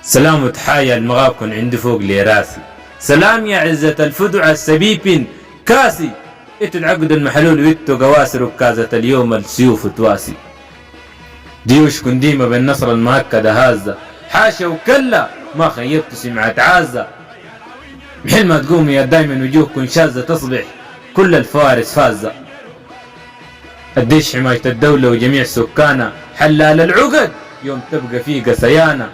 سلام وتحايا المغاكن عندي فوق لي راسي. سلام يا عزة الفدع السبيبين كاسي. اتو العقد المحلول ويتو قواسر وكازة اليوم السيوف تواسي. ديوش كنديمة بالنصر المهكدة هازة. حاشا وكلا ما خيبت سمعت عازة. محل ما تقومي يا دايما وجوهكن شاذة تصبح كل الفوارس فازة. الديش حماية الدولة وجميع سكانها حلال العقد يوم تبقى فيه قسيانة.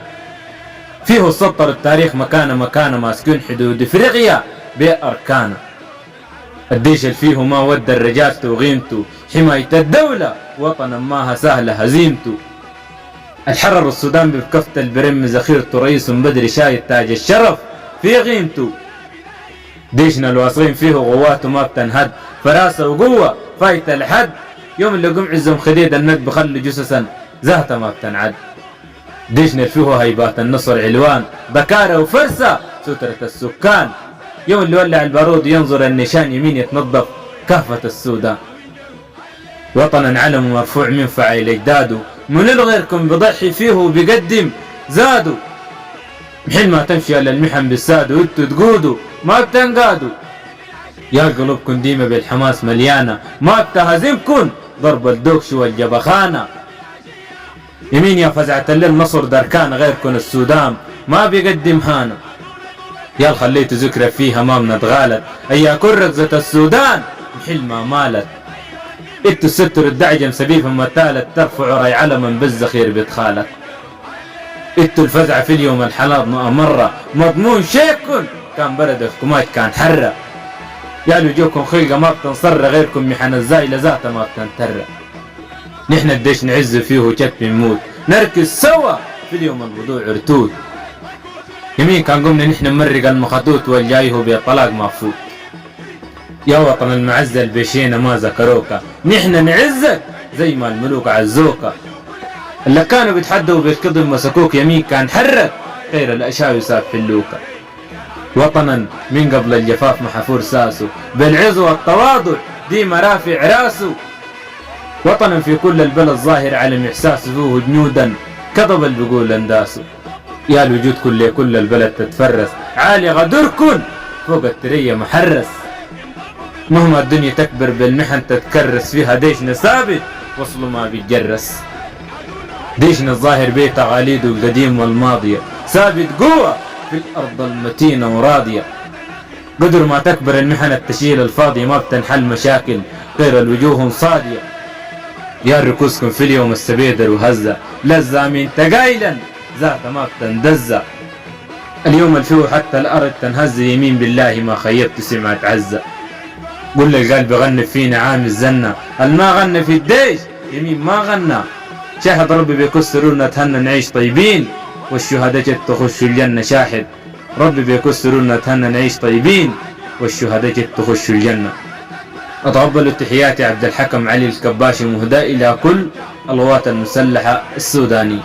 فيه سطر التاريخ مكانه ماسكين حدود افريقيا بأركانه. الديش اللي فيه ما ودى الرجال وغيمته حماية الدولة وطنا ماها سهلة هزيمته. الحرر السودان بكفة البرم زخيرته رئيس بدري شايد تاج الشرف في غيمته. ديشنا الواصلين فيه غواته ما بتنهد فراسة وقوة فايت الحد. يوم اللي قم عزهم خديد الند بخلي جسسا زهته ما بتنعد. ديشنا فيه هيبات النصر علوان بكارة وفرسة سترة السكان. يوم اللي ولع البارود ينظر النشان يمين يتنظف كافة السودان. وطنا علم مرفوع من فعيل اجداده من غيركم بضحي فيه وبيقدم زادوا. محل ما تمشي على المحن بالساد وانتوا تقودوا ما بتنقادوا. يا قلوبكن ديما بالحماس مليانة ما بتهزمكن ضرب الدوكش والجبخانة. يمين يا فزعة الليل نصر دركان غيركن السودان ما بيقدم هانا. يا خليتوا ذكرى فيها ما منتغالت اياكن ركزة السودان محل ما مالت. انتوا الستر الدعجم سبيفا متالت ترفعوا راي علما بالزخير بتخالت. انتوا الفزعة في اليوم الحلاض مرة مضمون شيكن كان برد حكومات كان حرة. يا لجوكم خلقة ما بتنصر غيركم محن الزايلة ذاتها ما بتنتر. نحن الديش نعز فيه وشت بنموت نركز سوا في اليوم الوضوع عرتود. يمين كان قمنا نحن نمرق المخطوط والجايه بالطلاق مفوت. يا وطن المعزة البشينا ما ذكروكا نحن نعزك زي ما الملوك عزوكا. اللي كانوا بيتحدوا بالكذب مسكوك يمين كان حرك غير الاشياء يساب حلوكا. وطنا من قبل الجفاف محفور ساسه بالعز والتواضع ديما رافع راسه. وطنا في كل البلد ظاهر علم احساسه فيه جنودا كذب اللي بيقول انداسه. يا الوجود كل البلد تتفرس عالي غدركن فوق الترية محرس. مهما الدنيا تكبر بالمحن تتكرس فيها ديشنا ثابت وصله ما بيتجرس. ديشنا الظاهر بيه تقاليده القديم والماضية ثابت قوة في الأرض المتينة وراضية. قدر ما تكبر المحن التشيل الفاضية ما بتنحل مشاكل غير الوجوه صادية. يا ركوزكم في اليوم السبيدر وهزة لزة من تقايلا ذات ما بتندزة. اليوم الفيو حتى الأرض تنهز يمين بالله ما خيبت سمعت عزة. قل لي قلبي غنى فينا عام الزنة الما غنى في الديش يمين ما غنى. شاهد ربي بيكسرونا نتهنى نعيش طيبين والشهداء جت تخش الجنة. شاهد ربي بيكسرونا نتهنى نعيش طيبين والشهداء جت تخش الجنة. أتقبل تحياتي عبد الحكم علي الكباشي مهداء إلى كل القوات المسلحة السودانية.